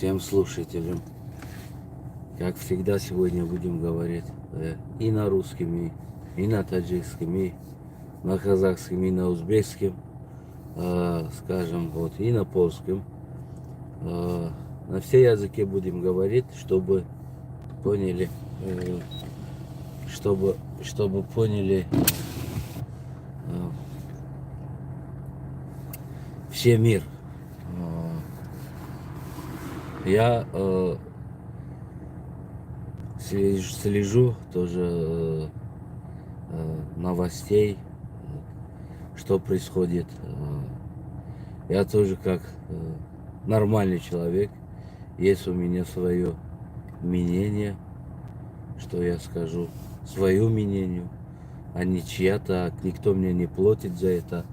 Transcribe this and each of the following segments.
всем слушателям. Как всегда, сегодня будем говорить и на русском, и на таджикском, и на казахском, и на узбекском, скажем, вот, и на польском. На все языки будем говорить, чтобы поняли, чтобы поняли все мир. Я слежу тоже новостей, что происходит. Я тоже как нормальный человек, есть у меня свое мнение, что я скажу, свое мнение, а не чья-то, никто мне не платит за это.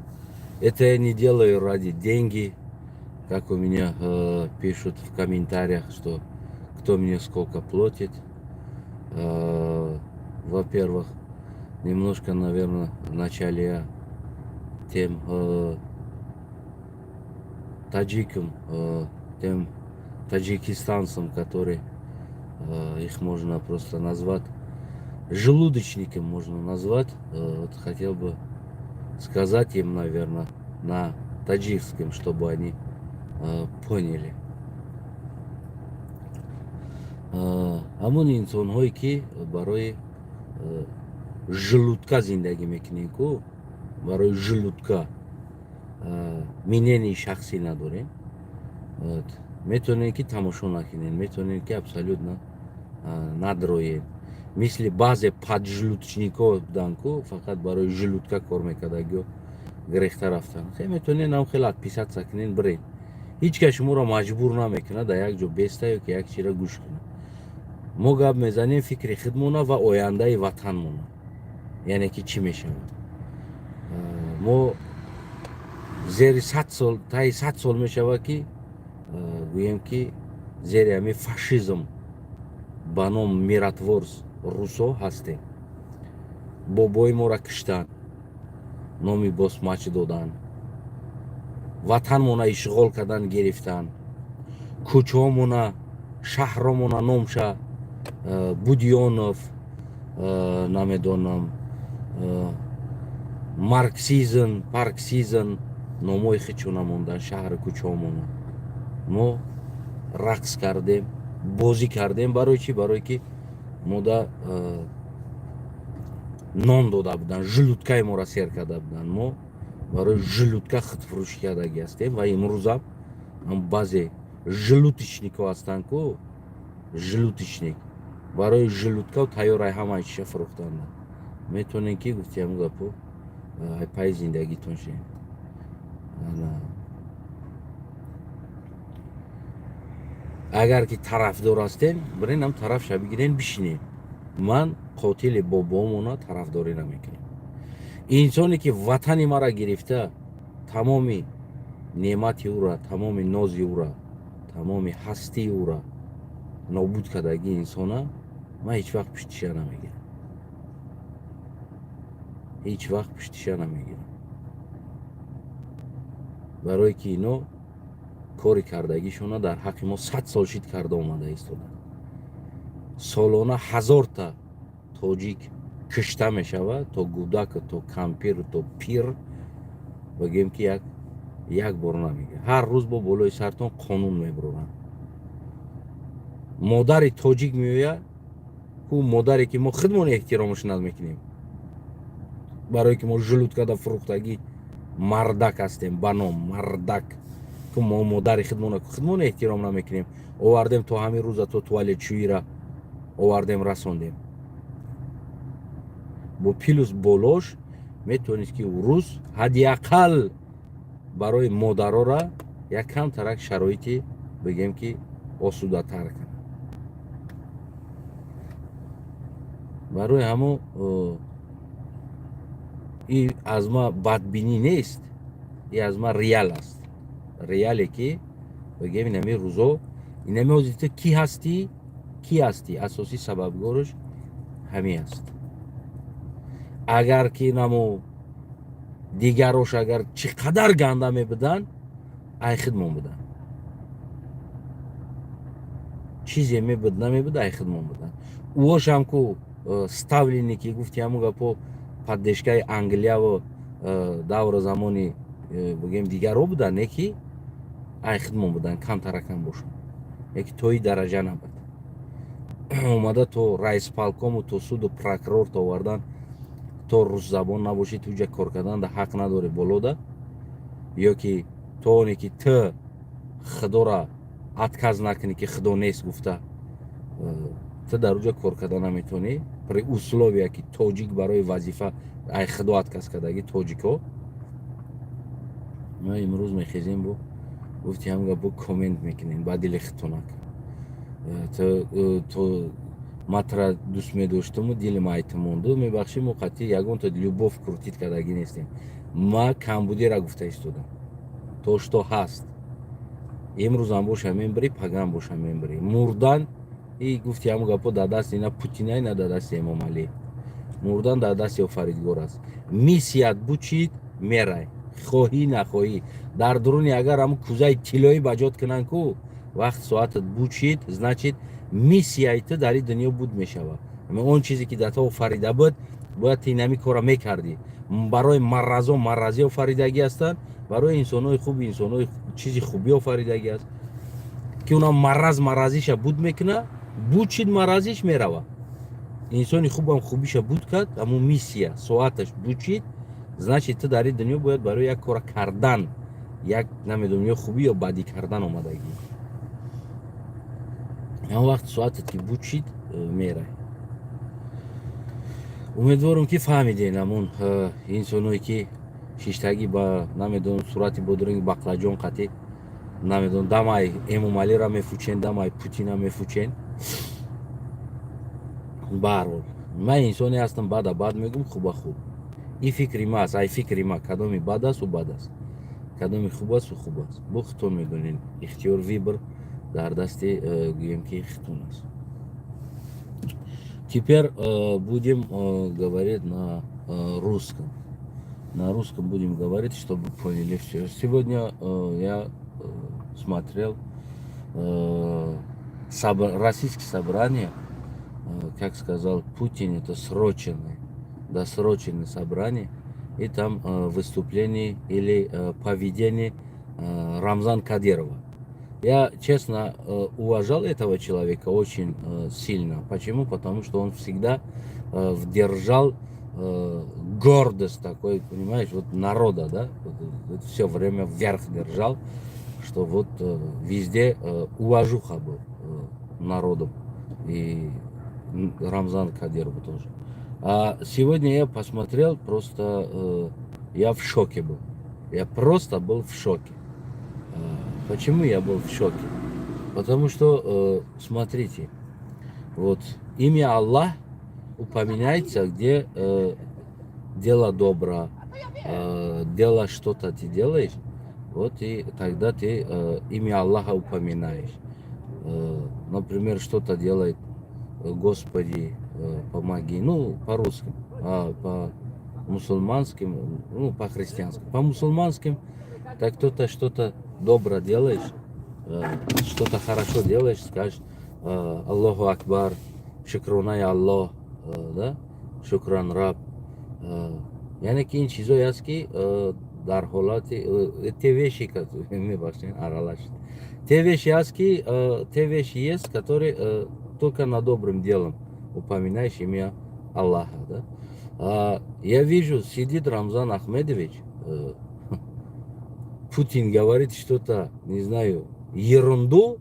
Это я не делаю ради деньги, как у меня пишут в комментариях, что кто мне сколько платит. Во-первых, немножко, наверное, вначале я тем таджикам, тем таджикистанцам, которые их можно просто назвать желудочником, можно назвать. Вот хотел бы сказать им, наверное, на таджикском, чтобы они поняли. Амун инсонҳое ки барои желудка зиндаги мекунем ку, барои желудка мнение шахсӣ надорем, метавонем ки тамошо накунем, метавонем ки абсолютно надроем. Мисли баъзе поджелудочникҳо буданд ку фақат барои желудка кор мекардагиҳо гирехта рафтанд. Хеле метавонем нам хеле отписаться кунем бирем. ҳеҷ кас шуморо маҷбур намекунад дар як ҷо беста ёки як чиро гӯш кунад. мо гап мезанем фикри худмона ва ояндаи ватанмона, яъне ки чӣ мешавад. Мо зери 100 сол, таи 100 сол мешавад ки гӯем ки зери ҳамин фашизм ба ном миратвор русо ҳастем. бобои моро киштанд, номи босмач доданд, ватанмона ишғол кардан гирифтанд, кӯчаҳомона, шаҳромона номша Будёнов, намедонам, марксизм, парксизм, номои хичо намонданд шаҳри кӯчаҳомона. мо рақс кардем, бозӣ кардем. Барои чӣ? Барое ки мода нон дода буданд, желудкаи моро сер карда буданд. мо барои желудка худфурӯшӣ кардаги ҳастем ва имрӯзам баъзе желудочникҳо ҳастанд ку, желудочник барои желудка тайёраи ҳамаи чиша фурӯхтанд. метавонем ки гуфти ҳамун гапо паи зиндагитон шем. агар ки тарафдор ҳастем, бирен ҳам тарафша бигирен бишинем. ман қотили бобоамона тарафдорӣ намекунем. инсоне ки ватани мара гирифта, тамоми неъмати ӯра, тамоми нози ӯра, тамоми ҳастии ӯра нобуд кардаги инсона, ман ҳеҷ вақт пиштиша намегирам. ҳеҷ вақт пиштиша намегирам. барое ки ино кори кардагишона дар ҳаққи мо 100 сол шид карда омада истоданд. солона 1000 та тоҷик кишта мешавад, то гудаку, то кампиру, то пир. бигӯем ки як бор намегирад. ҳар рӯз бо болои сартон қонун мебуроранд. модари тоҷик меояд, ку модаре ки мо худмон эҳтиромаш намекунем, барое ки мо желудкада фурӯхтагӣ мардак ҳастем, ба ном мардак, ку мо модари худмон эҳтиром намекунем. овардем то ҳамин рӯза то туалетшӯира овардем расондем. бо плюс болош метавонист ки рӯз ҳадди ақал барои модарора як камтарак шароити бигем ки осудатар кунад. барои ҳамо ин аз ма бадбинӣ нест, ин аз ма реал аст. реале ки бигем ин ҳамин рӯзо инами ҳозирто кӣ ҳастӣ, асосии сабабгораш ҳамин аст. агар ки намо дигарош агар чӣ қадар ганда мебуданд, ай худмон буданд. чизе мебуд намебуд ай хидмон будан уошам ку ставлини ки гуфти ҳамун гапо паддешгаи англияву давру замони бигем дигарҳо буданд не ки ай хидмон будан камтаракам бошанд яки тои дараҷа набуд омада то раисполкому то суду прокурор овардан то русзабон набошӣ туҷа кор карданда ҳақ надорӣ болода ё ки то оне ки ту худора отказ накунӣ ки худо нест гуфта ту дар уҷа кор карда наметавонӣ при условия ки тоҷик барои вазифа ай худо отказ кардагӣ тоҷикҳо ма имрӯз мехезем бо гуфти ҳам гапо коммент мекунем ба дили хитонак то матра дӯст медоштуму дили майти монду мебахшиму қатъи ягонта любов крутит кардагӣ нестем ма камбудиро гуфта истодам то што ҳаст имрӯзам боша мебарӣ пагам боша мебарӣ мурдан и гуфти ҳамун гапо дар дасти ина Путина ина дар дасти Эмомалӣ мурдан дар дасти офаридгор аст миссият бучид мерай хоҳӣ нахоҳӣ дар дуруни агар ҳамун кӯзаи тиллоӣ баҷот кунанд ку вақт соатат бучид значит миссияи ту дар ин дунё буд мешавад он чизе ки дар ту офарида буд бояд ту инами кора мекардӣ барои маразо маразӣ офаридагӣ ҳастанд барои инсонҳои хуби инсонҳои чизи хубӣ офаридагӣ аст ки уна мараз маразиша буд мекуна бучид маразиш мерава инсони хубам хубиша буд кард ҳамун миссия соаташ бучид значит ту дар ин дунё бояд барои як кора кардан як намедонам ё хубӣ ё бадӣ кардан омадагӣ ҳамон вақт соатат ки бучид мерай умедворам ки фаҳмиден ҳамун инсонҳое ки шиштагӣ ба намедонам сурати бодиринги бақлаҷон қатъи намедонам дамай Эмомалиро мефучен дамай Путина мефучен ба ҳар ҳол ман инсоне ҳастам бада бад мегум хуба хуб ин фикри ма аст ай фикри ма кадоми бад асту бад аст кадоми хуб асту хуб аст бо хитон медонен ихтиёр вибр дар дасти гӯем ки хитон аст теперь будем говорить на русском. На русском будем говорить, чтобы поняли все. Сегодня я смотрел российское собрание, как сказал Путин, это срочное, досрочное собрание, и там выступление или поведение Рамзана Кадирова. Я, честно, уважал этого человека очень сильно. Почему? Потому что он всегда держал гордость такой, понимаешь, вот народа, да, вот все время вверх держал, что вот везде уважуха был народом. И Рамзан Кадиров тоже. А сегодня я посмотрел, просто я в шоке был. Я просто был в шоке. Почему я был в шоке? Потому что, смотрите, вот имя Аллах упоминается, где дело добро, дело что-то ты делаешь, вот и тогда ты имя Аллаха упоминаешь. Например, что-то делает Господи, помоги, ну, по-русски, по мусульманским, ну, по-христиански. По мусульманским, так кто-то что-то добро делаешь, что-то хорошо делаешь, скажешь Аллаху Акбар, шукрунай Аллах, да, шукран Раб. Яъне ки ин чизое аст ки дар ҳолати те веши мебахшед аралашид те веши аст ки те веши есть, которые только на добрым делом упоминаешь имя Аллаха, да. Я вижу, сидит Рамзан Ахмедович, Путин говорит что-то, не знаю, ерунду,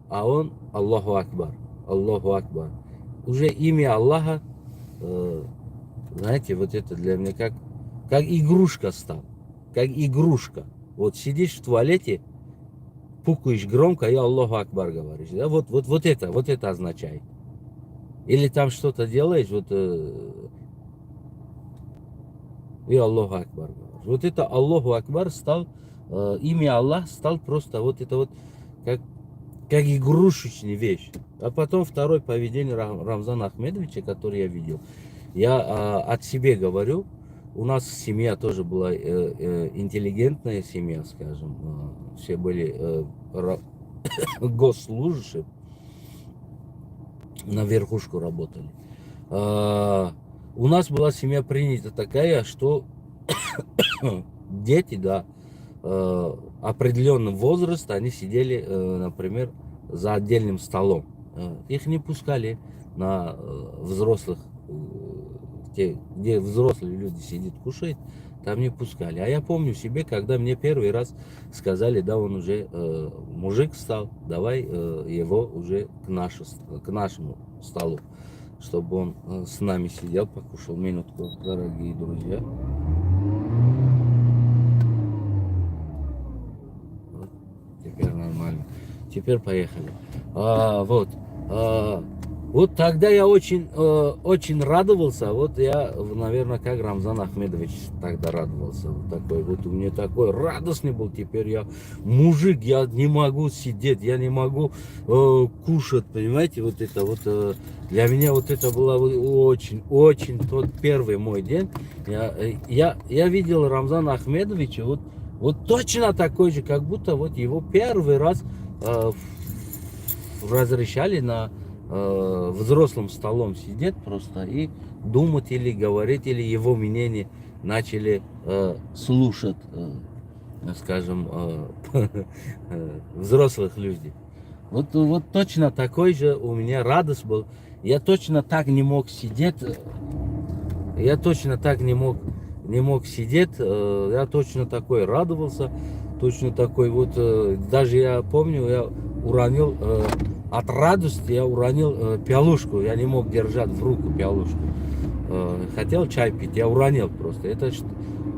а он Аллаху Акбар, Аллаху Акбар. Уже имя Аллаха, знаете, вот это для меня как игрушка стал, как игрушка. Вот сидишь в туалете, пукаешь громко и Аллаху Акбар говоришь, да, вот это означает. Или там что-то делаешь, вот и Аллаху Акбар говоришь. Вот это Аллаху Акбар стал, имя Аллах стал просто вот это вот как игрушечная вещь. А потом второе поведение Рамзана Ахмедовича, который я видел. Я от себя говорю, у нас семья тоже была интеллигентная семья, скажем. Все были госслужащие. на верхушку работали. У нас была семья принята такая, что дети, да, определенного возраста, они сидели, например, за отдельным столом. Их не пускали на взрослых, где взрослые люди сидят, кушают, там не пускали. А я помню себе, когда мне первый раз сказали, да, он уже мужик стал, давай его уже к нашему столу, чтобы он с нами сидел, покушал. Минутку, дорогие друзья. Вот, теперь нормально. Теперь поехали. Вот. Вот тогда я очень радовался. Вот я, наверное, как Рамзан Ахмедович тогда радовался. Вот такой, вот у меня такой радостный был. Теперь я мужик, я не могу сидеть, я не могу кушать, понимаете, вот это вот. Для меня вот это было очень тот первый мой день. Я видел Рамзана Ахмедовича вот точно такой же, как будто вот его первый раз разрешали на взрослым столом сидеть просто и думать или говорить, или его мнение начали слушать, скажем, взрослых людей. Вот точно такой же у меня радость был. Я точно так не мог сидеть. Я точно так не мог сидеть. Я точно такой радовался. Точно такой вот. Даже я помню, я уронил от радости, я уронил пиалушку. Я не мог держать в руку пиалушку. Хотел чай пить, я уронил просто.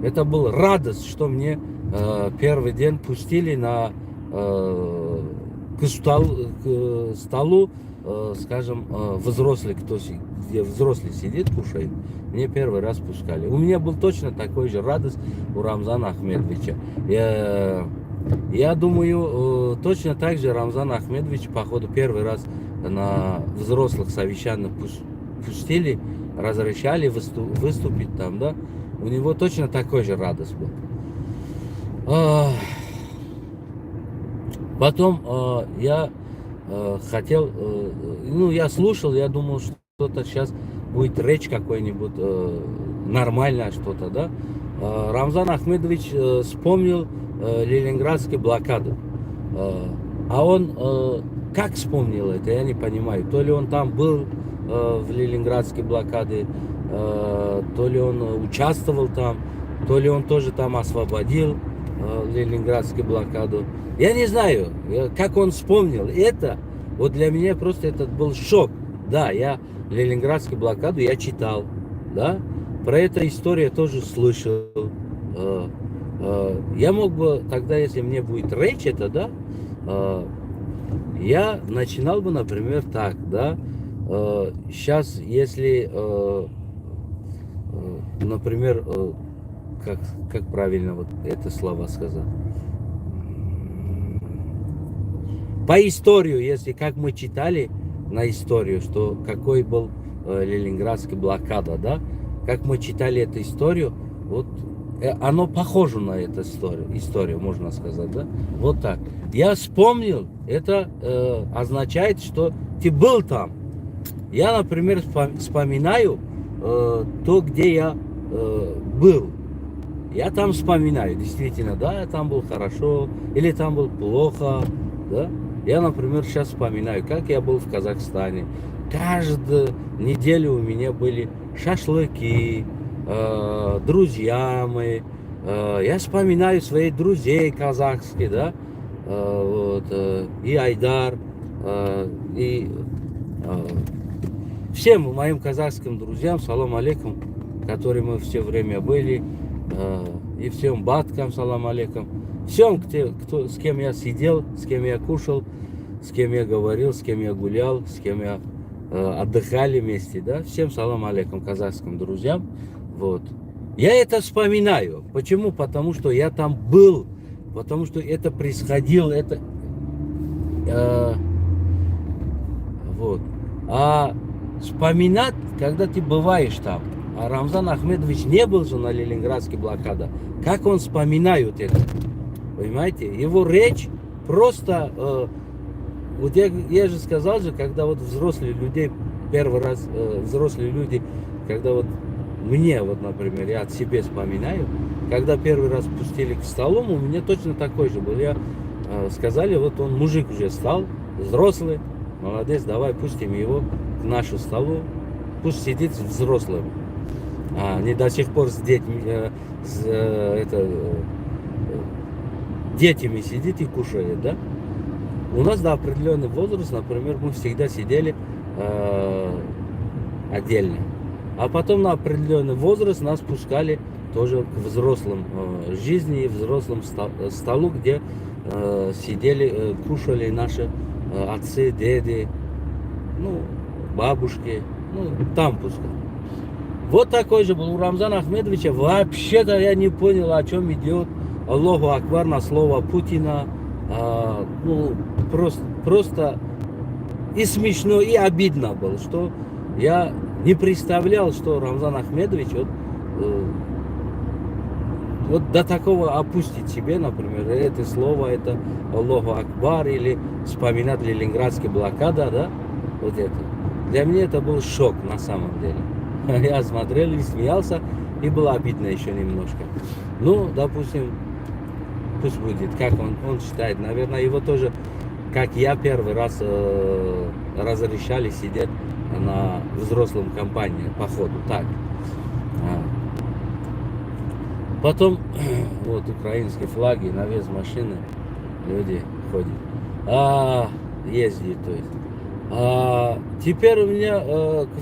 Это был радость, что мне первый день пустили к столу, скажем, взрослый, где взрослый сидит, кушает. Мне первый раз пускали. У меня был точно такой же радость у Рамзана Ахмедовича. Я думаю, точно так же Рамзан Ахмедович, походу, первый раз на взрослых совещаниях пустили, разрешали выступить там, да. У него точно такой же радость был. Потом я хотел, я слушал, я думал, что что-то сейчас будет речь какой-нибудь, нормальное что-то, да. Рамзан Ахмедович вспомнил ленинградскую блокаду. А он как вспомнил это, я не понимаю. То ли он там был в ленинградской блокаде, то ли он участвовал там, то ли он тоже там освободил ленинградскую блокаду. Я не знаю, как он вспомнил это. Вот для меня просто этот был шок. Да, я ленинградскую блокаду я читал, да, про эту историю тоже слышал. Я мог бы тогда, если мне будет речь это, да, я начинал бы, например, так, да, сейчас, если, например, как правильно вот это слова сказать, по историю, если как мы читали на историю, что какой был ленинградская блокада, да, как мы читали эту историю, вот оно похоже на эту историю, можно сказать, да, вот так. Я вспомнил, это означает, что ты был там. Я, например, вспоминаю то, где я был. Я там вспоминаю, действительно, да, я там был хорошо, или там был плохо, да. Я, например, сейчас вспоминаю, как я был в Казахстане. Каждую неделю у меня были шашлыки, друзья мои. Я вспоминаю своих друзей казахских, да, и Айдар, и всем моим казахским друзьям, салам алейкум, которые мы все время были, и всем баткам, салам алейкум, всем, с кем я сидел, с кем я кушал, с кем я говорил, с кем я гулял, с кем я отдыхали вместе, да, всем салам алейкум казахским друзьям, вот. Я это вспоминаю. Почему? Потому что я там был, потому что это происходило, это вот. А вспоминать, когда ты бываешь там, а Рамзан Ахмедович не был же на ленинградской блокаде, как он вспоминает это, понимаете? Его речь просто вот я же сказал же, когда вот взрослые люди, первый раз взрослые люди, когда вот мне, вот, например, я от себя вспоминаю, когда первый раз пустили к столу, у меня точно такой же был. Сказали, вот он мужик уже стал, взрослый, молодец, давай пустим его к нашему столу, пусть сидит с взрослым, а не до сих пор с детьми, детьми сидит и кушает, да? У нас до определенного возраста, например, мы всегда сидели отдельно. А потом на определенный возраст нас пускали тоже к взрослым жизни и взрослым столу, где сидели, кушали наши отцы, деды, ну, бабушки, ну, там пускай. Вот такой же был у Рамзана Ахмедовича. Вообще-то я не понял, о чем идет. Аллаху Акбар на слово Путина. Ну, просто и смешно, и обидно было, что я не представлял, что Рамзан Ахмедович вот до такого опустить себе, например, это слово, это Аллаху Акбар, или вспоминать ленинградские блокады, да, вот это. Для меня это был шок на самом деле. Я смотрел и смеялся, и было обидно еще немножко. Ну, допустим, пусть будет, как он считает, наверное, его тоже, как я первый раз разрешали сидеть на взрослом компании, походу, так. Потом, вот, украинские флаги, навес машины, люди ходят, ездят, то есть. Теперь у меня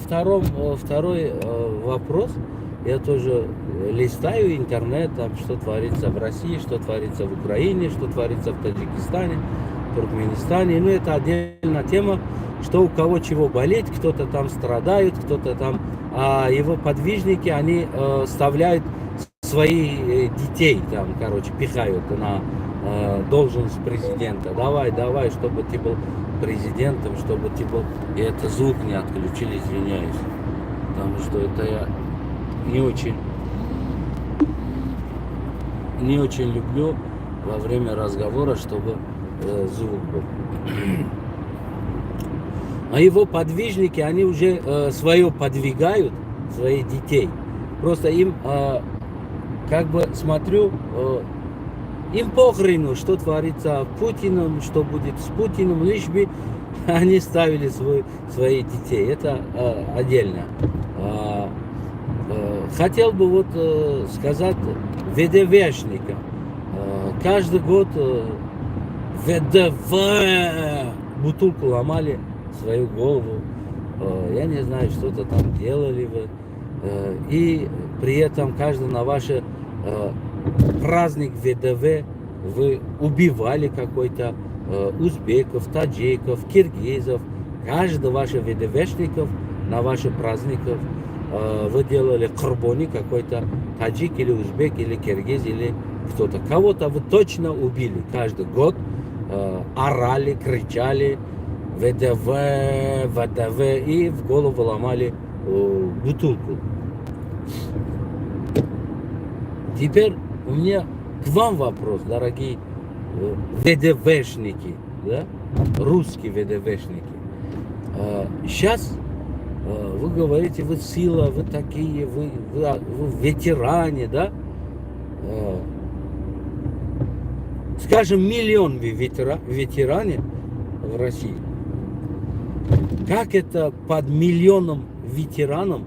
второй вопрос. Я тоже листаю интернет, там, что творится в России, что творится в Украине, что творится в Таджикистане, Туркменистане. Ну, это отдельная тема, что у кого чего болит, кто-то там страдает, кто-то там, а его подвижники, они вставляют своих детей, там, короче, пихают на должность президента. Давай, чтобы ты был президентом, чтобы ты был... И это звук не отключили, извиняюсь. Потому что это я не очень люблю во время разговора, чтобы звук был. А его подвижники, они уже свое подвигают, своих детей. Просто им, как бы смотрю, им похрену, что творится с Путиным, что будет с Путиным, лишь бы они ставили своих детей. Это отдельно. Хотел бы вот сказать ВДВшникам. Каждый год ВДВ бутылку ломали свою голову. Я не знаю, что-то там делали вы. И при этом каждый на ваш праздник ВДВ вы убивали какой-то узбеков, таджиков, киргизов. Каждый ваших ВДВшников на ваших праздниках вы делали курбани, какой-то таджик или узбек или киргиз или кто-то. Кого-то вы точно убили каждый год. Орали, кричали ВДВ и в голову ломали бутылку. Теперь у меня к вам вопрос, дорогие ВДВшники, да? Русские ВДВшники. Сейчас вы говорите, вы сила, вы такие, вы ветеране, да? Скажем, миллион ветеране в России. Как это под миллионом ветеранам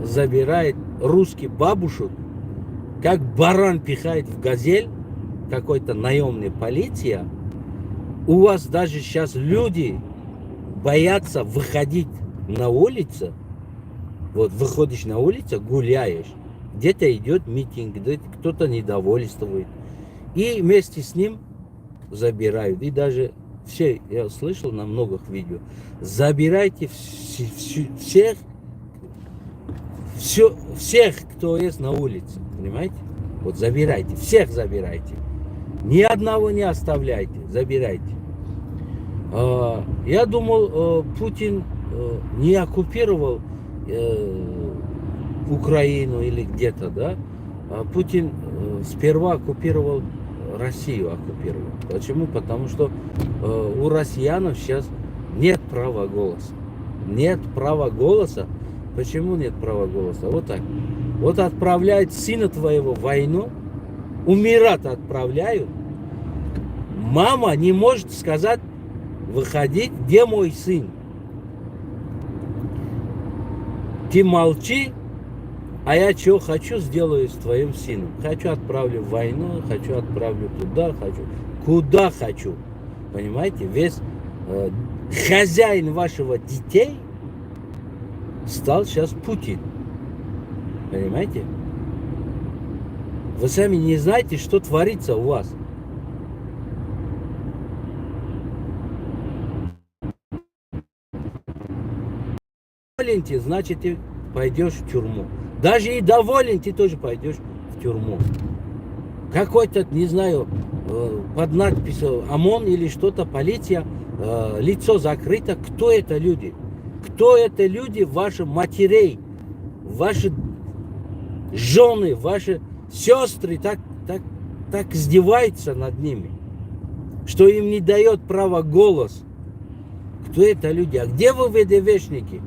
забирает русский бабушек, как баран пихает в газель какой-то наемный полиция? У вас даже сейчас люди боятся выходить на улицу. Вот выходишь на улицу, гуляешь, где-то идет митинг, где-то кто-то недовольствует. И вместе с ним забирают. И даже все, я слышал на многих видео, забирайте всех, кто есть на улице. Понимаете? Вот забирайте, всех забирайте. Ни одного не оставляйте, забирайте. Я думал, Путин не оккупировал Украину или где-то, да? Путин сперва оккупировал Россию оккупировал. Почему? Потому что у россиянов сейчас нет права голоса. Нет права голоса. Почему нет права голоса? Вот так. Вот отправляют сына твоего в войну, умирать отправляют. Мама не может сказать, выходить, где мой сын. Ты молчи, а я что хочу, сделаю с твоим сыном. Хочу отправлю в войну, хочу отправлю туда, хочу. Куда хочу. Понимаете? Весь хозяин вашего детей стал сейчас Путин. Понимаете? Вы сами не знаете, что творится у вас. Доволен ты, значит, ты пойдешь в тюрьму. Даже и доволен, ты тоже пойдешь в тюрьму. Какой-то, не знаю, под надписью ОМОН или что-то, полиция, лицо закрыто. Кто это люди? Кто это люди, ваши матерей, ваши жены, ваши сестры так издеваются над ними, что им не дает права голос. Кто это люди? А где вы, ВДВшники?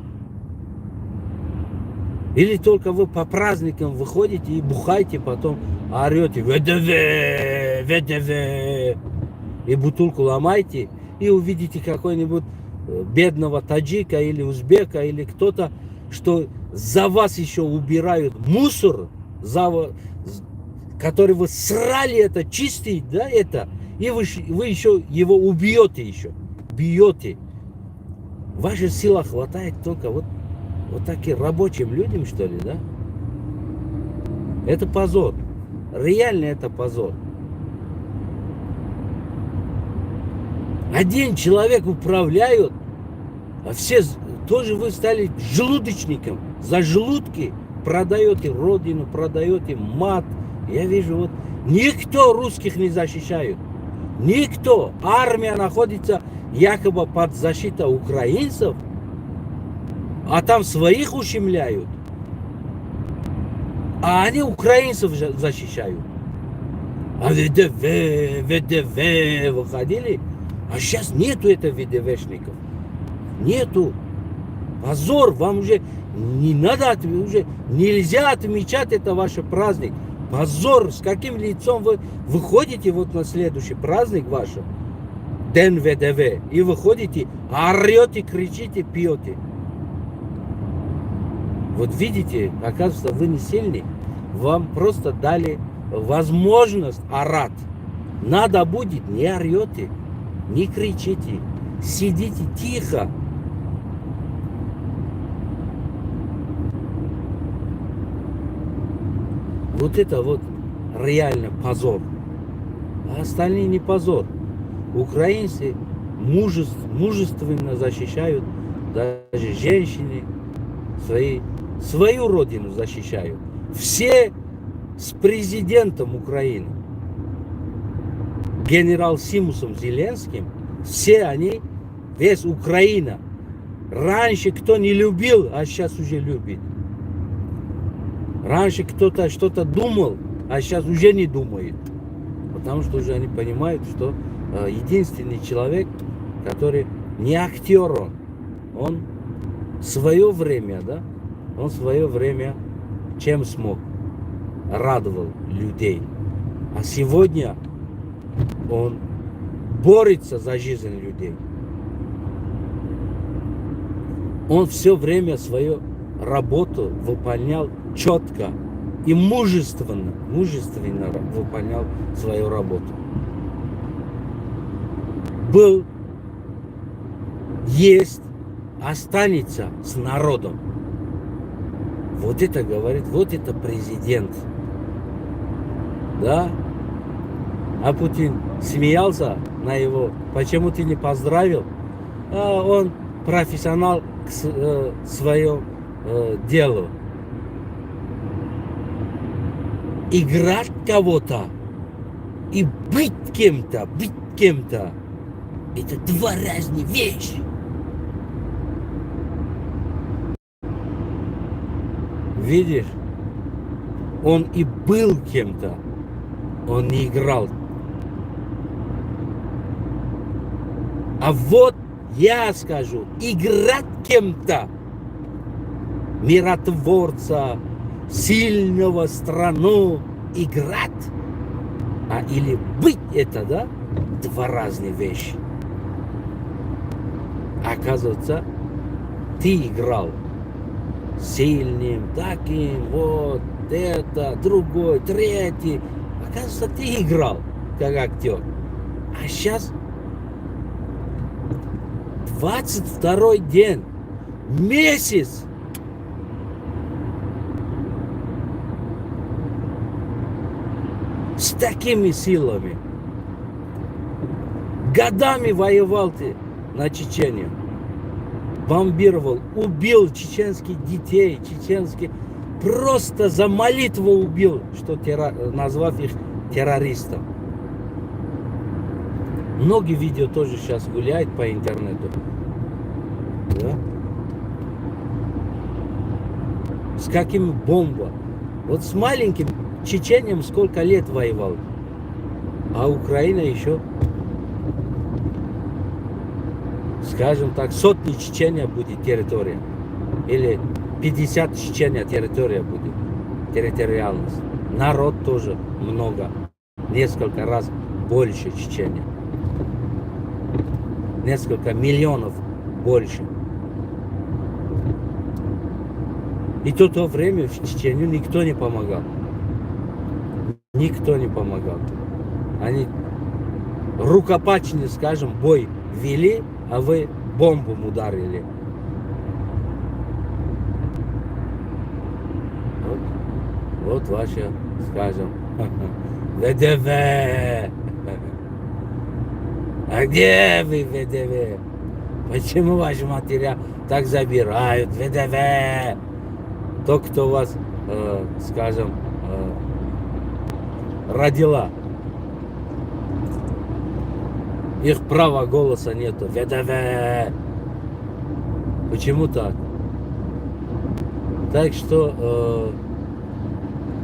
Или только вы по праздникам выходите и бухаете, потом орете ВДВ, ВДВ, и бутылку ломаете, и увидите какой-нибудь бедного таджика или узбека, или кто-то, что за вас еще убирают мусор, который вы срали это, чистить, да, это, и вы еще его убьете еще, бьете. Ваша сила хватает только вот таким рабочим людям, что ли, да? Это позор. Реально это позор. Один человек управляет, а все тоже вы стали желудочником. За желудки продаете родину, продаете мат. Я вижу, вот никто русских не защищает. Никто. Армия находится якобы под защитой украинцев, а там своих ущемляют. А они украинцев защищают. А ВДВ выходили. А сейчас нету этого ВДВшников. Нету. Позор. Вам уже не надо, уже нельзя отмечать это ваш праздник. Позор. С каким лицом вы выходите вот на следующий праздник ваш, День ВДВ, и выходите, орете, кричите, пьете. Вот видите, оказывается, вы не сильны. Вам просто дали возможность орать. Надо будет, не орете, не кричите, сидите тихо. Вот это вот реально позор. А остальные не позор. Украинцы мужественно защищают, даже женщины свою родину защищают. Все с президентом Украины, генерал Симусом Зеленским, все они, весь Украина. Раньше кто не любил, а сейчас уже любит. Раньше кто-то что-то думал, а сейчас уже не думает. Потому что уже они понимают, что единственный человек, который не актер, он свое время, да, он свое время чем смог, радовал людей. А сегодня он борется за жизнь людей. Он все время свою работу выполнял четко и мужественно выполнял свою работу. Был, есть, останется с народом. Вот это говорит, вот это президент. Да? А Путин смеялся на его, почему ты не поздравил? А он профессионал к своему делу. Играть кого-то и быть кем-то, это два разные вещи. Видишь, он и был кем-то, он не играл А вот я скажу, играть кем-то, миротворца, сильного страну, играть, а или быть это, да, два разные вещи. Оказывается, ты играл сильным, таким, вот, это, другой, третий. Оказывается, ты играл, как актер. А сейчас 22-й день, месяц. С такими силами. Годами воевал ты на Чечению. Бомбировал, убил чеченских детей, чеченских. Просто за молитву убил, что назвав их террористом. Многие видео тоже сейчас гуляют по интернету. Да? С какими бомбами. Вот с маленьким Чечением сколько лет воевал. А Украина еще, скажем так, сотни Чечения будет территория. Или 50 Чечения территория будет. Территориальность. Народ тоже много. Несколько раз больше Чечения. Несколько миллионов больше. И в то время в Чечению никто не помогал. Никто не помогал. Они рукопашный, скажем, бой вели, а вы бомбу ударили. Вот ваше, скажем, ВДВ. А где вы, ВДВ? Почему ваш материал так забирают? ВДВ. Тот, кто вас, скажем, родила. Их права голоса нету. ВДВ. Почему так? Так что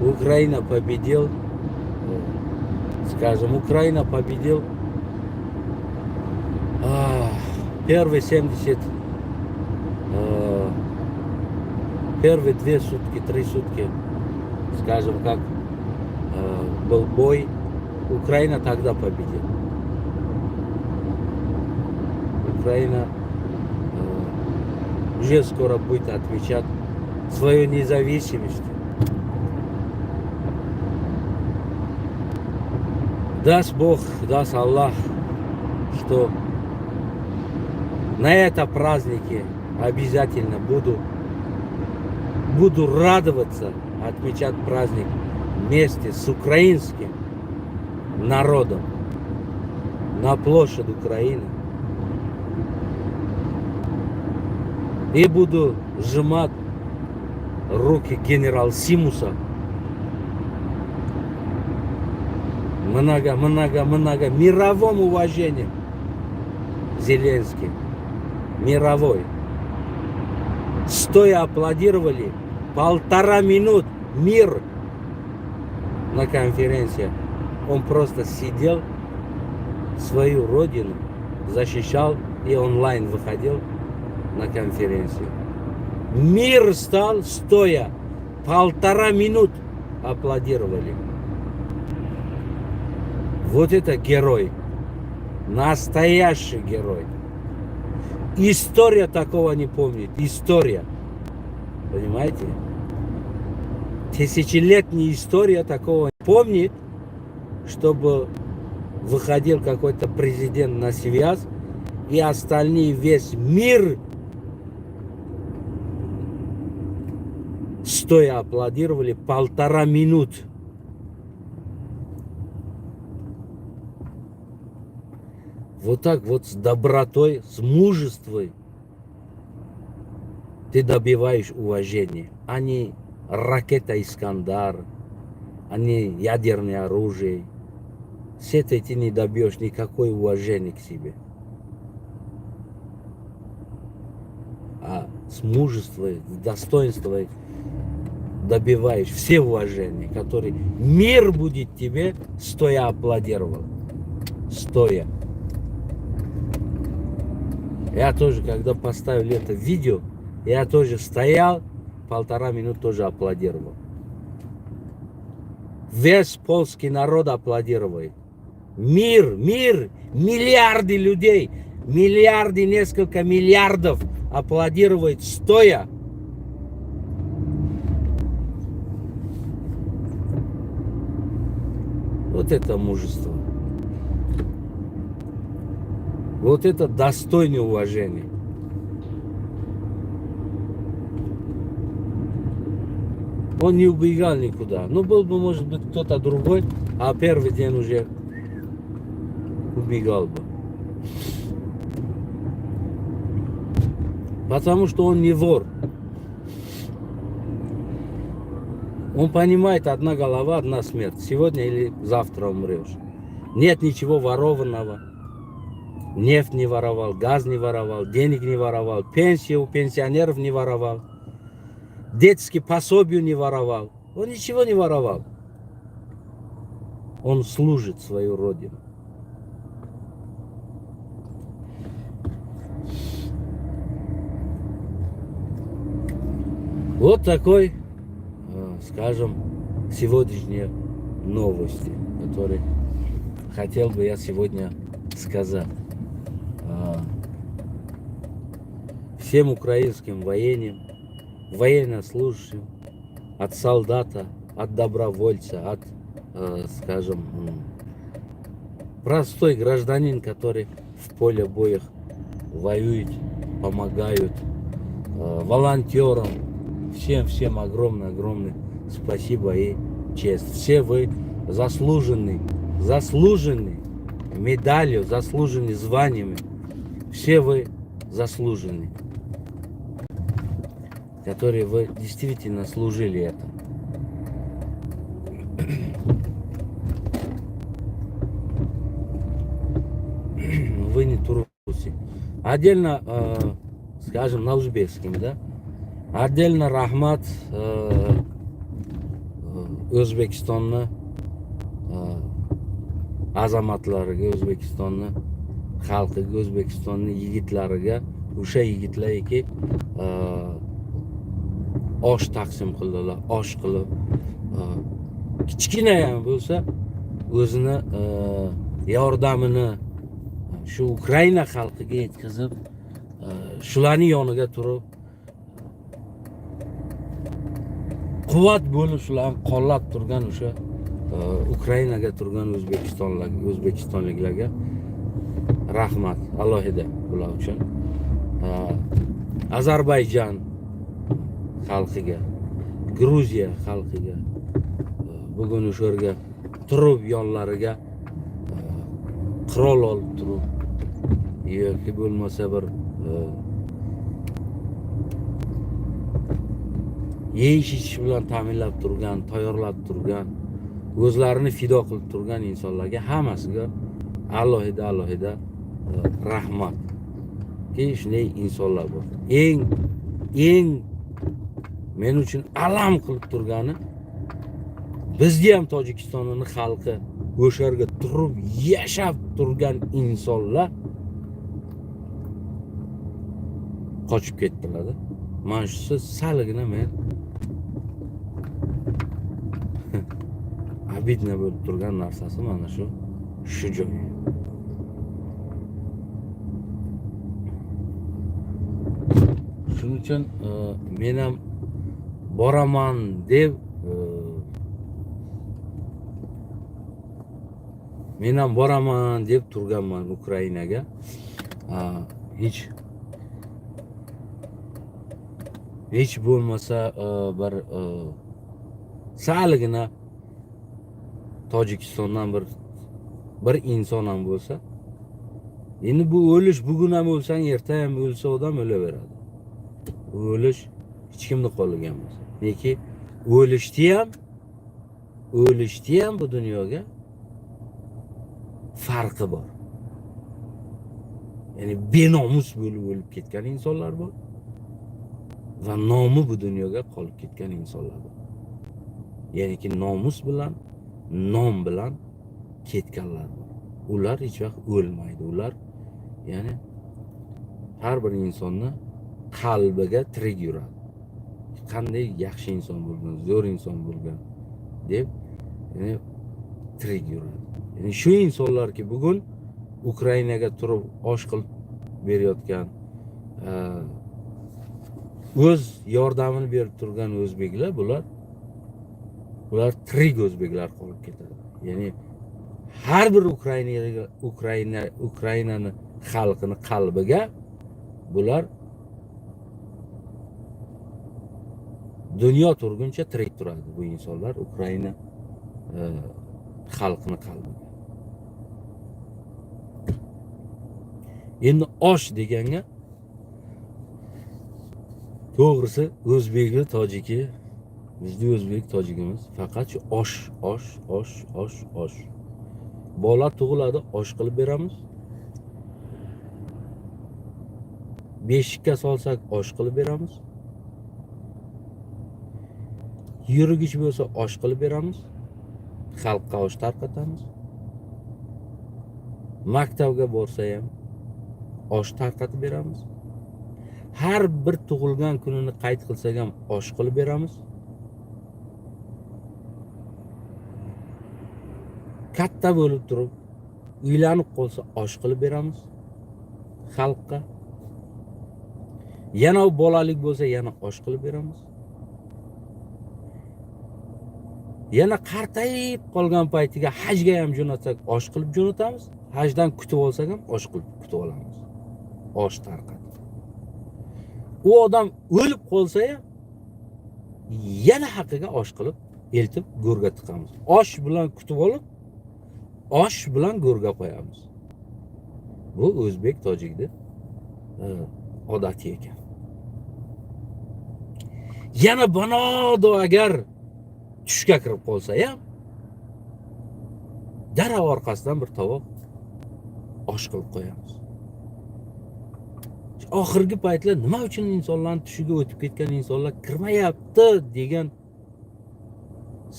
Украина победил. Скажем, Украина победил. Первые 70, первые 2 сутки, 3 сутки, скажем, как был бой, Украина тогда победила. Украина уже скоро будет отвечать свою независимость. Даст Бог, даст Аллах, что на этом празднике обязательно буду радоваться, отмечать праздник вместе с украинским народом на площади Украины. И буду сжимать руки генерала Симуса. Много мировым уважением Зеленский. Мировой. Стоя аплодировали 1,5 минуты. Мир на конференции. Он просто сидел, свою родину защищал и онлайн выходил на конференцию. Мир стал стоя. 1,5 минуты аплодировали. Вот это герой. Настоящий герой. История такого не помнит. История. Понимаете? Тысячелетняя история такого не помнит, чтобы выходил какой-то президент на связь, и остальные, весь мир стоя аплодировали 1,5 минуты. Вот так вот с добротой, с мужеством ты добиваешь уважения. А не ракета Искандар, а не ядерное оружие. С этой ты не добьешь никакой уважения к себе. А с мужеством, с достоинством добиваешь все уважения, которые мир будет тебе стоя аплодировал. Стоя. Я тоже, когда поставили это видео, я тоже стоял, 1,5 минуты тоже аплодировал. Весь польский народ аплодирует. Мир, миллиарды людей, миллиарды, несколько миллиардов аплодируют стоя. Вот это мужество. Вот это достойное уважение. Он не убегал никуда. Ну, был бы, может быть, кто-то другой, а первый день уже убегал бы. Потому что он не вор. Он понимает, одна голова, одна смерть. Сегодня или завтра умрешь. Нет ничего ворованного. Нефть не воровал, газ не воровал, денег не воровал, пенсию у пенсионеров не воровал, детские пособия не воровал. Он ничего не воровал. Он служит свою родину. Вот такой, скажем, сегодняшние новости, которые хотел бы я сегодня сказать. Всем украинским военнослужащим, от солдата, от добровольца, от, скажем, простой гражданин, который в поле боях воюет, помогают, волонтерам, всем огромное спасибо и честь. Все вы заслуженные медалью, заслуженные званиями. Все вы заслуженные, которые вы действительно служили этому. Вы не трусы. Отдельно, скажем, на узбекском, да? Отдельно рахмат O'zbekistonni azamatlarga, O'zbekistonni xalqiga, O'zbekistonni yigitlariga, o'sha yigitlarga osh taqsim qildilar, osh qilib, kichkina ham bo'lsa o'zini yordamini shu Ukraina xalqiga yetkazib, shularning yoniga turib, quvvat bo'lib shularni qo'llab turgan o'sha Ukrainaga turgan o'zbekistonliklarga rahmat alohida bular uchun. Ozarbayjon xalqiga, Gruziya xalqiga, bugun o'sha yerga turib yonlariga qurol olib turib, yoki bo'lmasa bir yeyish ichish bilan ta'minlab turgan, tayyorlab turgan, o'zlarini fido qilib turgan insonlarga hammasiga alohida rahmat. Ki shunday insonlar bor. Eng men uchun alam qilib turgani, bizga ham Tojikistonning xalqi o'sha yerga turib yashab turgan insonlar qochib ketdilar. Mana shu saligina men abidna bo'lib turgan narsasi mana shu joy. Shuning uchun men ham boraman deb turganman Ukrainaga. Hech bo'lmasa bir saligina Tojikistondan bir inson ham bo'lsa, endi bu o'lish, bugun ham o'lsang, erta ham o'lsa odam o'laveradi. Bu o'lish hech kimni qo'liga emas. Lekin o'lishdi ham bu dunyoga farqi bor. Ya'ni benomus bo'lib o'lib ketgan insonlar bor va nomi bu dunyoga qolib ketgan insonlar bor. Ya'ni ki nomus bilan, nom bilan ketganlar bor. Ular hech vaqt o'lmaydi. Ular ya'ni har bir insonni qalbiga tirik yuradi. Qanday yaxshi inson bo'lgan, zo'r inson bo'lgan deb yani tirik yuradi. Yani shu insonlarki bugun Ukrainaga turib osh qilib berayotgan, o'z yordamini berib turgan o'zbeklar, bular tirik o'zbeklar qolib ketadi. Ya'ni har bir Ukrainani xalqini qalbiga bular dunyo turguncha tirik turadi bu insonlar Ukraina xalqini qalbiga. Endi osh deganga to'g'risi o'zbekli, tojiki, bizning o'zbek tojikimiz faqat shu osh. Bola tug'iladi, osh qilib beramiz. Beshikka solsak osh qilib beramiz. Yurgich bo'lsa osh qilib beramiz. Xalqqa osh tarqatamiz. Maktabga borsa ham osh tarqatib beramiz. Har bir tug'ilgan kunini qayd qilsak ham osh qilib beramiz. Katta bo'lib turib, uylanib qolsa osh qilib beramiz xalqqa. Yana bolalik bo'lsa yana osh qilib beramiz. Yana qartayib qolgan paytiga hajga ham jo'natsak osh qilib jo'natamiz. Hajdan kutib olsak ham osh qilib kutib olamiz. Osh tarqatib. U odam o'lib qolsa ham yana haqiga osh qilib eltib go'rga tiqamiz. Osh bilan kutib olib, osh bilan go'rga qo'yamiz. Bu o'zbek tojikning odati ekan. Yana banodo agar tushga kirib qolsa ham dara orqasidan bir tovoq osh qilib qo'yamiz. Oxirgi paytlar nima uchun insonlarning tushiga o'tib ketgan insonlar kirmayapti degan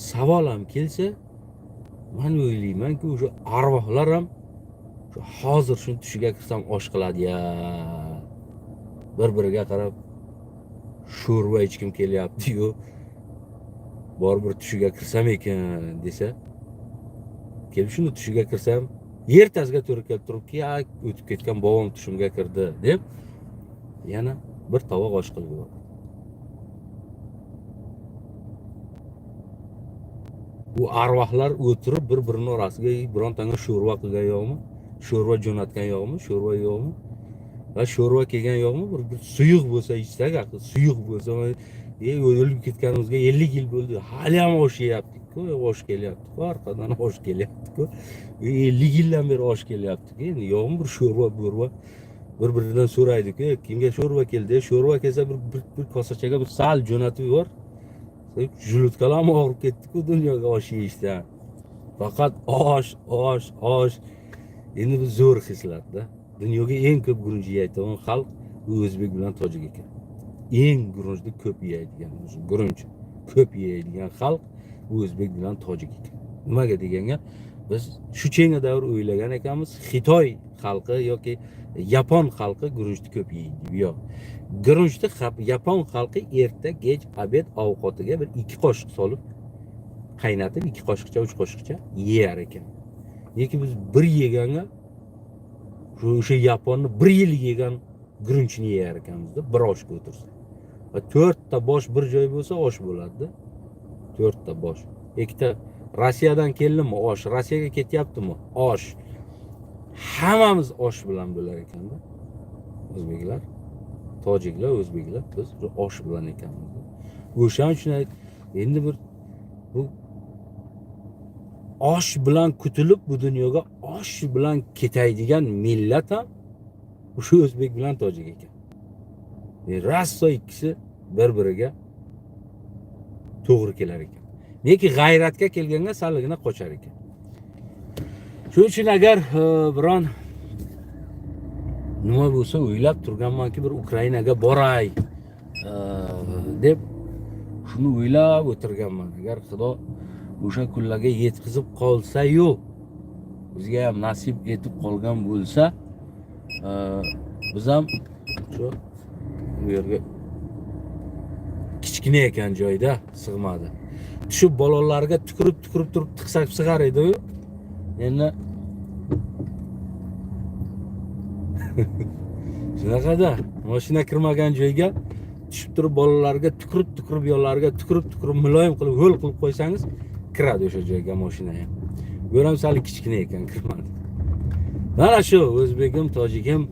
savol ham kelsa, men o'ylaymanki, o'sha arvohlar ham hozir shuni tushiga kirsam osh qiladi-ya. Bir-biriga qarab sho'rva ichkim kelyapti-yu. Baribir tushiga kirsam ekan desa, kelib shuni tushiga kirsam, ertasiga to'g'ri kelib turibki, o'tib ketgan bobom tushimga kirdi deb yana bir tovoq osh qilib yuboradi. Bu arvohlar o'tirib bir-birini orasiga birontanga sho'rva qilgan yo'qmi? Sho'rva jo'natgan yo'qmi? Sho'rva yo'qmi? Va sho'rva kelgan yo'qmi? Bir suyuq bo'lsa ichsak, suyuq bo'lsa, o'lib ketganimizga 50 yil bo'ldi. Hali ham osh yeyaptik-ku, osh kelyapti-ku, orqadan osh kelyapti-ku. 50 yildan beri osh kelyapti-ku. Endi yo'qmi bir sho'rva, bir-biridan so'raydi-ku, kimga sho'rva keldi? Sho'rva kelsa bir kosachaga bir sal jo'natib yubor. Julutkalam og'rib ketdi-ku dunyoga osh yeyishdan. Faqat osh. Endi bu zo'r hislat-da. Dunyoga eng ko'p gurunch yeydigan xalq bu o'zbek bilan tojik ekan. Eng gurunchni ko'p yeydigan, gurunch ko'p yeydigan xalq bu o'zbek bilan tojik ekan. Nimaga deganga, biz shu chenga davr o'ylagan ekanmiz, Xitoy xalqi yoki Yapon xalqi gurunchni ko'p yeydi. Yo'q. Gurunchni Yapon xalqi erta, kech, obed ovqatiga bir 2 qoshiq solib qaynatib 2 qoshiqcha, 3 qoshiqcha yer ekan. Lekin biz bir yeganga o'sha Yaponni 1 yil yegan gurunchni yer ekanmiz-da, bir oshga o'tirsa. Va 4 ta bosh bir joy bo'lsa osh bo'ladi-da. 4 ta bosh. Ikkita Rossiyadan keldimi osh, Rossiyaga ketyaptimi osh. Hammamiz osh bilan bo'lar ekan-da. O'zbeklar, tojiklar, o'zbeklar biz osh bilan ekanmiz. O'shaning uchun endi bir bu osh bilan kutilib bu dunyoga osh bilan ketaydigan millat ham o'sha o'zbek bilan tojik ekan. Rasso ikkisi bir-biriga to'g'ri kelar ekan. Lekin g'ayratga kelganda saligina qochar ekan. Shuning uchun agar biron nima bo'lsa o'ylab turganmanki, bir Ukrainaga boray deb shuni o'ylab o'tirganman. Agar Xudo o'sha kunlarga yetkazib qolsa-yu, bizga ham nasib etib qolgan bo'lsa, biz ham Shu bu yerga kichkina ekan joyda sig'madi. Shu bolalarga tukirib turib tiqsak sig'ar edi-yu. Endi shunaqada mashina kirmagan joyga tushib turib bolalarga tukirib yo'llarga tukirib muloyim qilib ho'l qilib qo'ysangiz kiradi o'sha joyga mashina ham. Bu ham sal kichkina ekan, kirmadi. Mana shu o'zbegim, tojikim,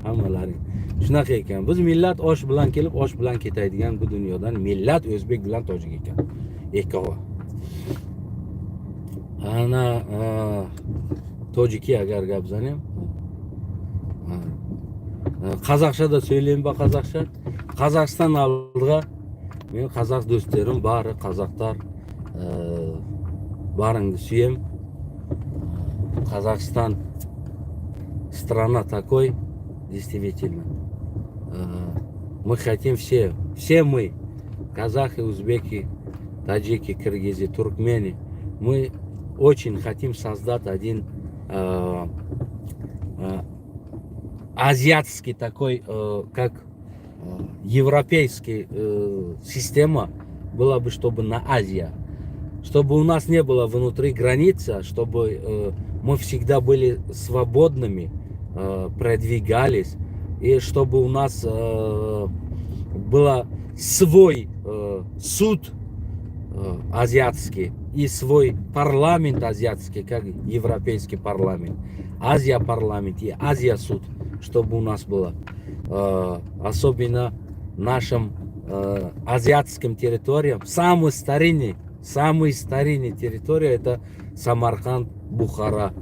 hammalaring shunaqa ekan. Biz millat osh bilan kelib, osh bilan ketadigan bu dunyodan millat o'zbek bilan tojik ekan. Ikkovi. Ana tojiki agar gap zanim. Қазақшада сөйлеймін ба қазақша? Қазақстан алдыға мен қазақ достарым бары, қазақтар барыңды сүйем. Казахстан страна такой, действительно. Мы хотим все мы, казахи, узбеки, таджики, киргизы, туркмены, мы очень хотим создать один азиатский такой, как европейский система была бы, чтобы на Азия. Чтобы у нас не было внутри границы, чтобы мы всегда были свободными, продвигались, и чтобы у нас был свой суд азиатский и свой парламент азиатский, как европейский парламент, Азия парламент и Азия суд, чтобы у нас было. Особенно нашим азиатским территориям, самые старинные территории это Самарканд, Бухара.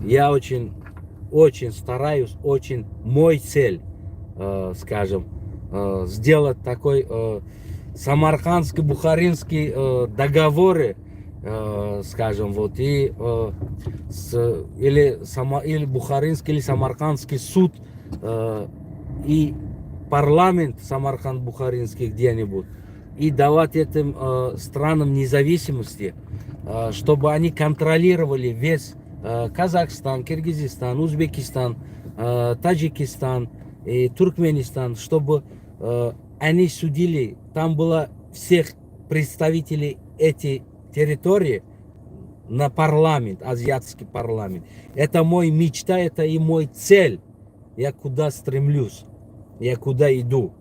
Я очень стараюсь, мой цель, скажем, сделать такой самаркандский, бухаринский договоры, скажем, вот, и или бухаринский, или самаркандский суд, и парламент самарканд-бухаринский где-нибудь, и давать этим странам независимости, чтобы они контролировали весь Казахстан, Киргизстан, Узбекистан, Таджикистан и Туркменистан, чтобы они судили, там было всех представителей этой территории на парламент, азиатский парламент. Это мой мечта, это и мой цель. Я куда стремлюсь, я куда иду.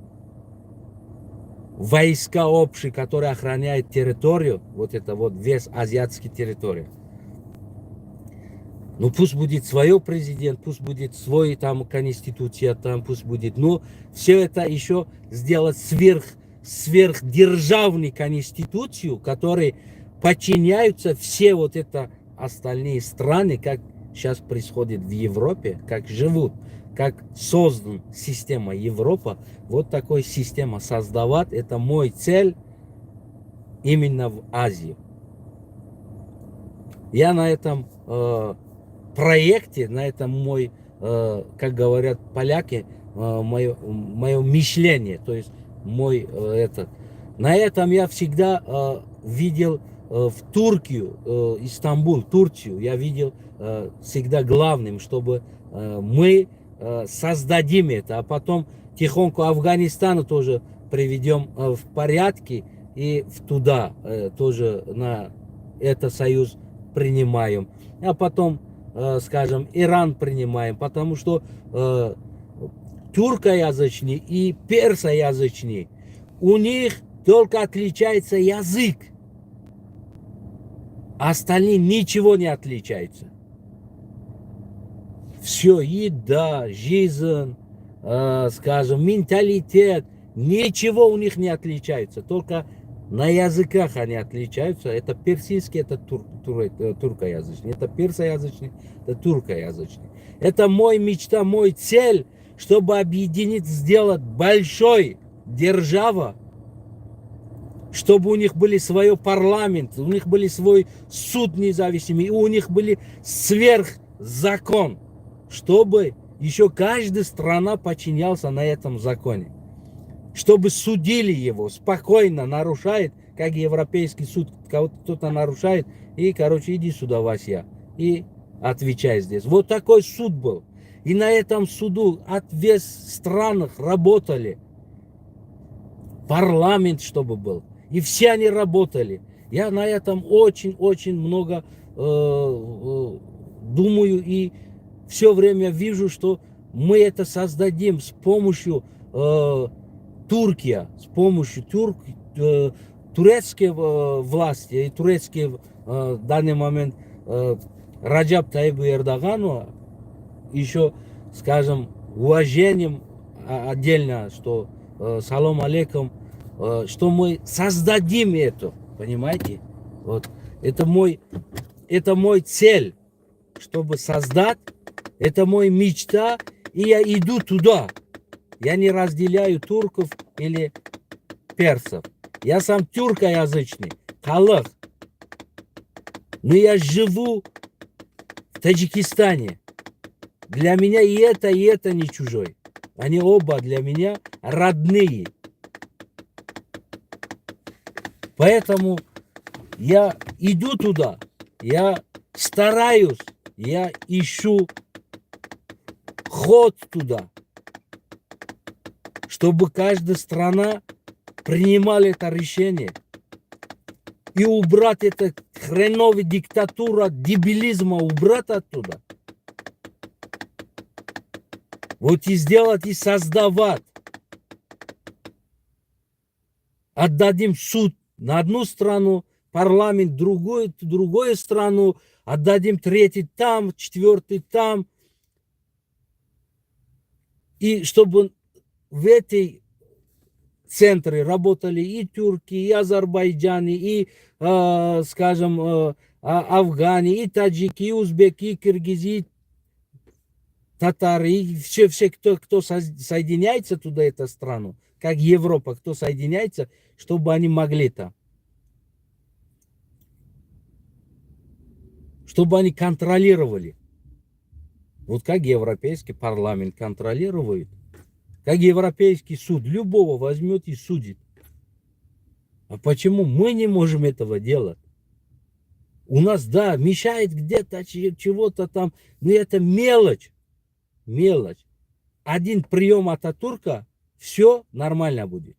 Войска общие, которые охраняют территорию, вот это вот весь азиатский территория. Ну пусть будет свой президент, пусть будет свой там конституция, там пусть будет. Но все это еще сделать сверхдержавную конституцию, которой подчиняются все вот это остальные страны, как сейчас происходит в Европе, как живут, как создана система Европа. Вот такой система создавать, это мой цель именно в Азии. Я на этом проекте, на этом мой, как говорят поляки, мое мышление, то есть мой этот. На этом я всегда видел в Турцию, Истамбул, Турцию, я видел всегда главным, чтобы мы создадим это, а потом тихонько Афганистану тоже приведем в порядке и туда тоже на этот союз принимаем, а потом, скажем, Иран принимаем, потому что тюркоязычные и персоязычные, у них только отличается язык, а остальные ничего не отличается. Все, еда, жизнь, скажем, менталитет, ничего у них не отличается, только на языках они отличаются. Это персидский, это туркоязычный, это персоязычный, это туркоязычный. Это мой мечта, мой цель, чтобы объединить, сделать большой держава, чтобы у них были свой парламент, у них были свой суд независимый, и у них были сверхзакон, чтобы еще каждая страна подчинялся на этом законе, чтобы судили его, спокойно нарушает, как европейский суд, кто-то нарушает, и, короче, иди сюда, Вася, и отвечай здесь. Вот такой суд был. И на этом суду от весь странах работали. Парламент, чтобы был. И все они работали. Я на этом очень-очень много думаю и все время вижу, что мы это создадим с помощью Турции, с помощью турецкой власти и турецкие в данный момент Раджаб Таибу Эрдогану еще, скажем, уважением отдельно, что салам алейкум, что мы создадим это, понимаете? Вот это мой цель, чтобы создать, это мой мечта, и я иду туда. Я не разделяю турков или персов. Я сам тюркоязычный, халах. Но я живу в Таджикистане. Для меня и это не чужой. Они оба для меня родные. Поэтому я иду туда, я стараюсь, я ищу ход туда, чтобы каждая страна принимала это решение и убрать это хреновая диктатура, дебилизма, убрать оттуда. Вот и сделать, и создавать. Отдадим суд на одну страну, парламент другую страну, отдадим третий там, четвертый там. И чтобы в этой центре работали и турки, и азербайджане, и, скажем, афгане, и таджики, и узбеки, и киргизи, татары, и все кто соединяется туда, эту страну, как Европа, кто соединяется, чтобы они могли там. Чтобы они контролировали. Вот как европейский парламент контролирует, как европейский суд любого возьмет и судит. А почему мы не можем этого делать? У нас, да, мешает где-то чего-то там, но это мелочь. Мелочь. Один прием Ататурка, все нормально будет.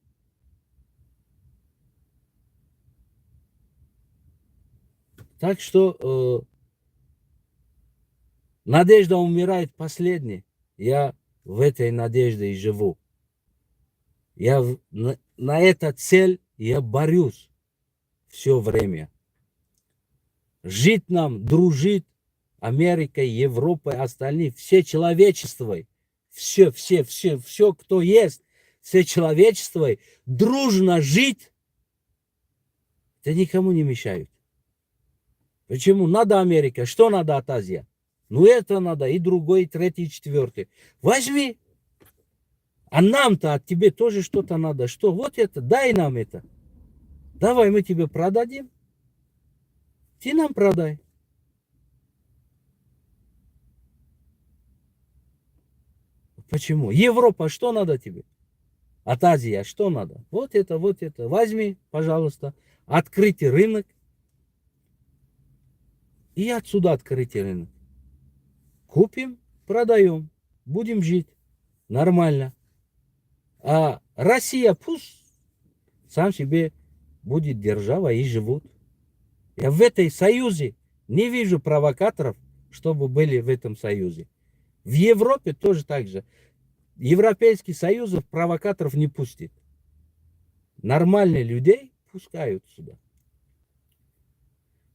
Так что надежда умирает последней. Я в этой надежде и живу. Я на эту цель я борюсь все время. Жить нам, дружить Америкой, Европой, остальные, все человечество, все, кто есть, все человечество, дружно жить, это никому не мешает. Почему? Надо Америка, что надо от Азии? Ну это надо, и другой, и третий, и четвертый. Возьми. А нам-то от тебе тоже что-то надо. Что? Вот это, дай нам это. Давай мы тебе продадим. Ты нам продай. Почему? Европа, что надо тебе? От Азии, что надо? Вот это, вот это. Возьми, пожалуйста. Открытый рынок. И отсюда открытый рынок. Купим, продаем. Будем жить. Нормально. А Россия пусть сам себе будет держава и живут. Я в этой союзе не вижу провокаторов, чтобы были в этом союзе. В Европе тоже так же. Европейский союз провокаторов не пустит. Нормальных людей пускают сюда.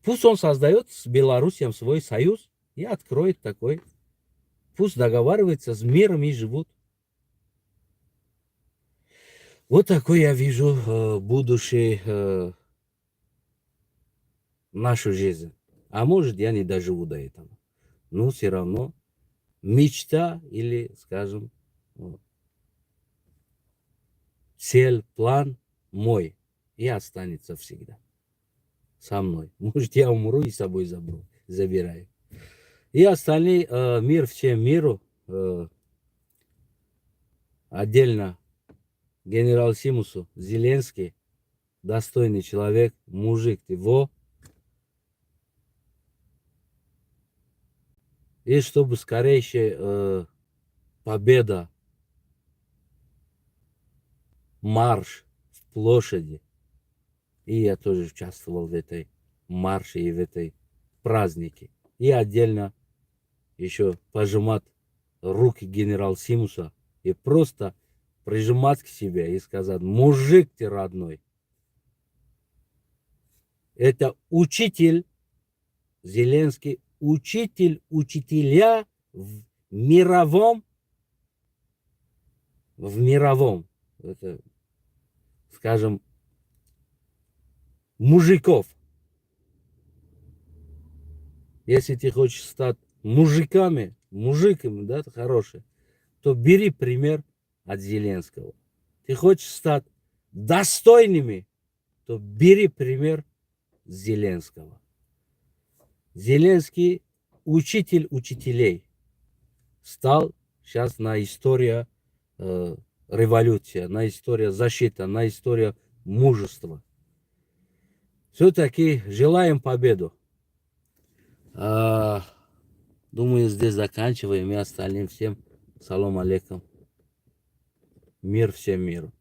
Пусть он создает с Белоруссией свой союз и откроет такой. Пусть договаривается с миром и живут. Вот такой я вижу будущее нашу жизнь. А может, я не доживу до этого. Но все равно мечта или, скажем, цель, план мой и останется всегда со мной. Может, я умру и с собой забираю. И остальные, мир всем миру, отдельно генерал Симусу, Зеленский, достойный человек, мужик его. И чтобы скорее победа, марш в площади. И я тоже участвовал в этой марше и в этой празднике. И отдельно еще пожимать руки генерал Симуса и просто прижимать к себе и сказать: мужик ты родной. Это учитель, Зеленский, учитель, учителя в мировом, это, скажем, мужиков. Если ты хочешь стать мужиками, да, хорошие, то бери пример от Зеленского. Ты хочешь стать достойными, то бери пример с Зеленского. Зеленский учитель учителей стал сейчас на история революция, на история защита, на история мужества. Все-таки желаем победу. Думаю, здесь заканчиваем. И остальным всем салам алейкум. Мир всем миру.